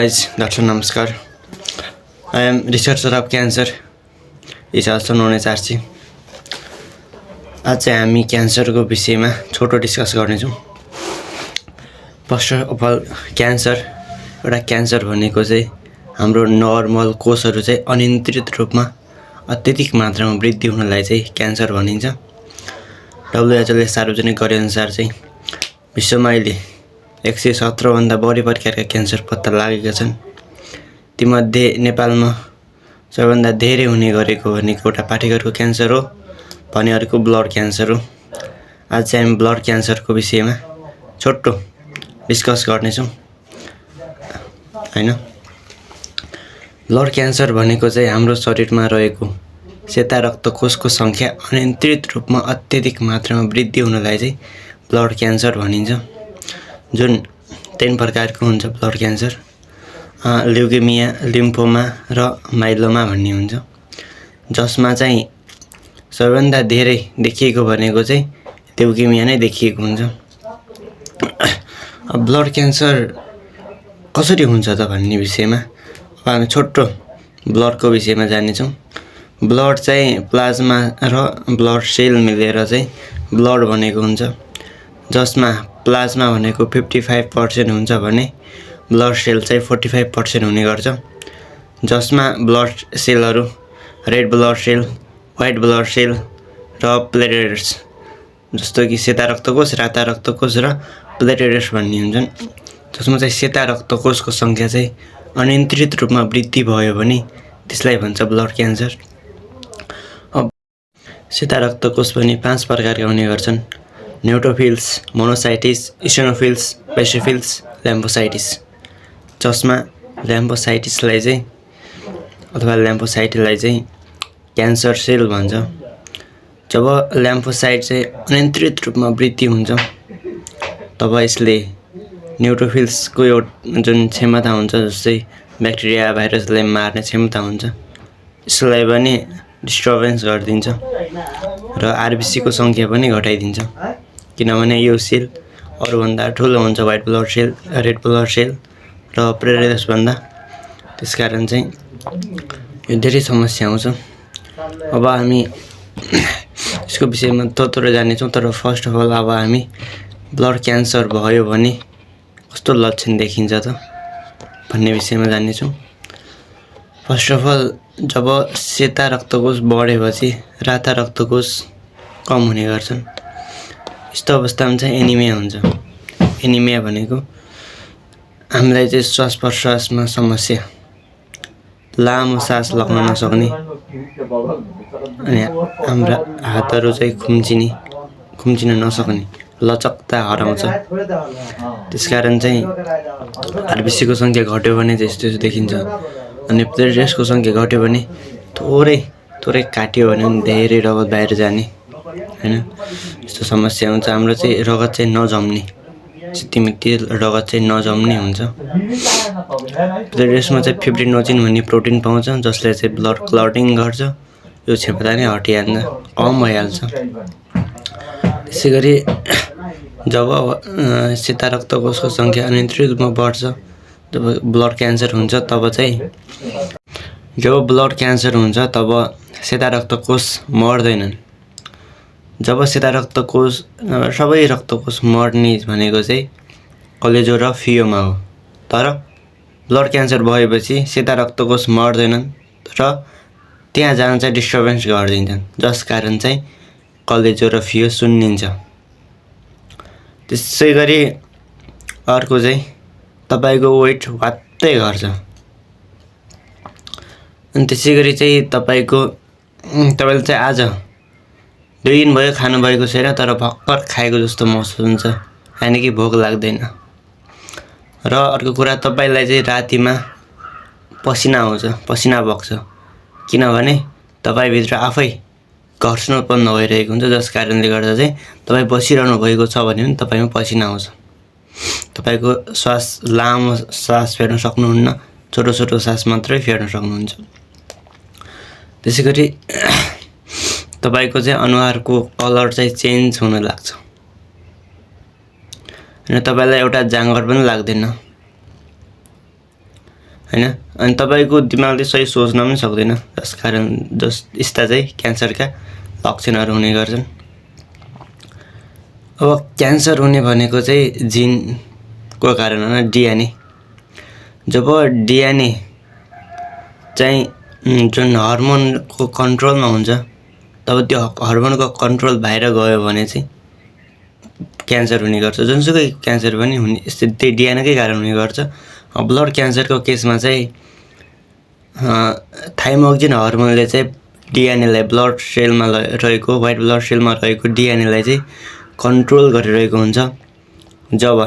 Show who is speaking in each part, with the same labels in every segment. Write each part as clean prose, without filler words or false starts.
Speaker 1: Guys, Dr. Namaskar. I am researcher of cancer. Is also known as Archie. आज चाहिँ हामी क्यान्सरको विषयमा छोटो डिस्कस गर्नेछौँ। फर्स्ट अफ अल एउटा क्यान्सर भनेको चाहिँ हाम्रो नर्मल कोषहरू चाहिँ अनियन्त्रित रूपमा अत्यधिक मात्रामा वृद्धि हुनलाई चाहिँ क्यान्सर भनिन्छ। WHO ले सार्वजनिक गरेअनुसार चाहिँ विश्वमा अहिले 117 भन्दा बढी प्रकारका क्यान्सर पत्ता लागेका छन्। तीमध्ये नेपालमा सबैभन्दा धेरै हुने गरेको भनेको एउटा पाठेघरको क्यान्सर हो भने अर्को ब्लड क्यान्सर हो। आज चाहिँ हामी ब्लड क्यान्सरको विषयमा छोटो डिस्कस गर्नेछौँ हैन। ब्लड क्यान्सर भनेको चाहिँ हाम्रो शरीरमा रहेको सेता रक्तकोषको सङ्ख्या अनियन्त्रित रूपमा अत्यधिक मात्रामा वृद्धि हुनलाई चाहिँ ब्लड क्यान्सर भनिन्छ। जुन 3 प्रकारको हुन्छ ब्लड क्यान्सर। ल्युकेमिया, लिम्फोमा र माइलोमा भन्ने हुन्छ। जसमा चाहिँ सबैभन्दा धेरै देखिएको भनेको चाहिँ ल्युकेमिया नै देखिएको हुन्छ। ब्लड क्यान्सर कसरी हुन्छ त भन्ने विषयमा हामी छोटो ब्लडको विषयमा जानेछौँ। ब्लड चाहिँ प्लाज्मा र ब्लड सेल मिलेर चाहिँ ब्लड बनेको हुन्छ। जसमा प्लाज्मा भनेको 55% हुन्छ भने ब्लड सेल चाहिँ 45% हुने गर्छ। जसमा ब्लड सेलहरू red blood cell, white blood cell र प्लेटलेट्स जस्तो कि सेता रक्तकोष, राता रक्तकोष र प्लेटलेट्स भन्ने हुन्छन्। जसमा चाहिँ सेता रक्तकोषको सङ्ख्या चाहिँ अनियन्त्रित रूपमा वृद्धि भयो भने त्यसलाई भन्छ ब्लड क्यान्सर। अब सेता रक्तकोष पनि 5 प्रकारका हुने गर्छन्। Neutrophils, मोनोसाइटिस, इसिनोफिल्स, basophils, ल्याम्फोसाइटिस। जसमा ल्याम्फोसाइटिसलाई चाहिँ अथवा ल्याम्फोसाइटलाई चाहिँ क्यान्सर सेल भन्छ। जब ल्याम्फोसाइट चाहिँ अनियन्त्रित रूपमा वृद्धि हुन्छ तब यसले न्युट्रोफिल्सको जुन क्षमता हुन्छ, जस्तै ब्याक्टेरिया भाइरसलाई मार्ने क्षमता हुन्छ, यसलाई पनि डिस्टर्बेन्स गरिदिन्छ र आरबिसीको सङ्ख्या पनि घटाइदिन्छ। किनभने यो सेल अरूभन्दा ठुलो हुन्छ, white blood cell, red blood cell र प्लेटलेट्सभन्दा। त्यसकारण चाहिँ यो धेरै समस्या आउँछ। अब हामी यसको विषयमा थोरै जानेछौँ। तर फर्स्ट अफ अल अब हामी ब्लड क्यान्सर भयो भने कस्तो लक्षण देखिन्छ त भन्ने विषयमा जानेछौँ। फर्स्ट अफ अल जब सेता रक्तकोष बढेपछि राता रक्तकोष कम हुने गर्छन्। यस्तो अवस्थामा चाहिँ एनिमिया हुन्छ। एनिमिया भनेको हामीलाई चाहिँ श्वास प्रश्वासमा समस्या, लामो सास लग्न नसक्ने अनि हाम्रा हातहरू चाहिँ खुम्चिन नसक्ने, लचकता हराउँछ। त्यसकारण चाहिँ आरबिसीको सङ्ख्या घट्यो भने चाहिँ यस्तो देखिन्छ। अनि प्लेटलेट्सको सङ्ख्या घट्यो भने थोरै काट्यो भने पनि धेरै रगत बाहिर जाने हैन, यस्तो समस्या हुन्छ। हाम्रो चाहिँ रगत चाहिँ नजम्ने, चित्तिमित्ति रगत चाहिँ नजम्ने हुन्छ। प्लेटलेट्समा चाहिँ फिब्रिनोजिन भन्ने प्रोटिन पाउँछ जसले चाहिँ ब्लड क्लटिङ गर्छ। यो क्षमता नै हटिहाल्छ, कम भइहाल्छ। त्यसै गरी जब सेता रक्तकोषको सङ्ख्या अनियन्त्रित रूपमा बढ्छ, जब ब्लड क्यान्सर हुन्छ तब सेता रक्तकोष मर्दैनन्। जब सेता रक्तकोष सबै रक्तकोष मर्ने भनेको चाहिँ कलेजो र फियोमा हो। तर ब्लड क्यान्सर भएपछि सेता रक्तकोष मर्दैनन् र त्यहाँ जान चाहिँ डिस्टर्बेन्स गरिदिन्छन्, जस कारण चाहिँ कलेजो र फियो सुन्निन्छ। त्यसै गरी अर्को चाहिँ तपाईँको वेट वात्तै घट्छ। अनि त्यसै गरी चाहिँ तपाईँले चाहिँ आज 2 दिन भयो खानुभएको छैन तर भर्खर खाएको जस्तो महसुस हुन्छ, यानि कि भोक लाग्दैन। र अर्को कुरा, तपाईँलाई चाहिँ रातिमा पसिना आउँछ, पसिना बग्छ। किनभने तपाईँभित्र आफै घर्षण उत्पन्न भइरहेको हुन्छ, जस कारणले गर्दा चाहिँ तपाईँ बसिरहनु भएको छ भने पनि तपाईँमा पसिना आउँछ। तपाईँको लामो सास फेर्न सक्नुहुन्न, छोटो सास मात्रै फेर्न सक्नुहुन्छ। त्यसै गरी तपाईँको चाहिँ अनुहारको कलर चाहिँ चेन्ज हुन लाग्छ र तपाईँलाई एउटा जाँगर पनि लाग्दैन। हैन। अनि तपाईँको दिमागले सही सोच्न पनि सक्दैन, जसता चाहिँ क्यान्सरका लक्षणहरू हुने गर्छन्। अब क्यान्सर हुने भनेको चाहिँ जिनको कारण हो, डिएनए। जब डिएनए चाहिँ जुन हर्मोनको कन्ट्रोलमा हुन्छ, तब त्यो हर्मोनको कन्ट्रोल बाहिर गयो भने चाहिँ क्यान्सर हुने गर्छ। जुनसुकै क्यान्सर पनि हुने यस्तै त्यही डिएनएकै कारण हुने गर्छ। ब्लड क्यान्सरको केसमा चाहिँ थाइमोक्सिन हर्मोनले चाहिँ डिएनएलाई ब्लड सेलमा रहेको व्हाइट ब्लड सेलमा रहेको डिएनएलाई चाहिँ कन्ट्रोल गरिरहेको हुन्छ। जब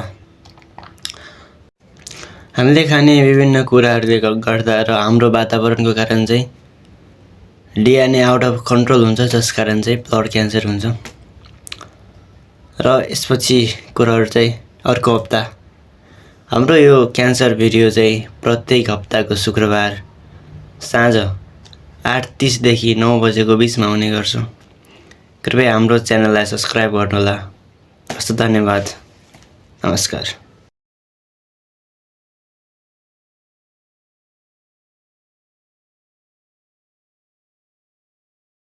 Speaker 1: हामीले खाने विभिन्न कुराहरूले गर्दा र हाम्रो वातावरणको कारण चाहिँ डिएनए आउट अफ कन्ट्रोल हुन्छ, जस कारण चाहिँ ब्लड क्यान्सर हुन्छ। र यसपछि कुराहरू चाहिँ अर्को हप्ता। हाम्रो यो क्यान्सर भिडियो चाहिँ प्रत्येक हप्ताको शुक्रबार साँझ 8:30 देखि 9 बजेको बिचमा हुने गर्छ। कृपया हाम्रो च्यानललाई सब्सक्राइब गर्नुहोला। हस्, धन्यवाद, नमस्कार।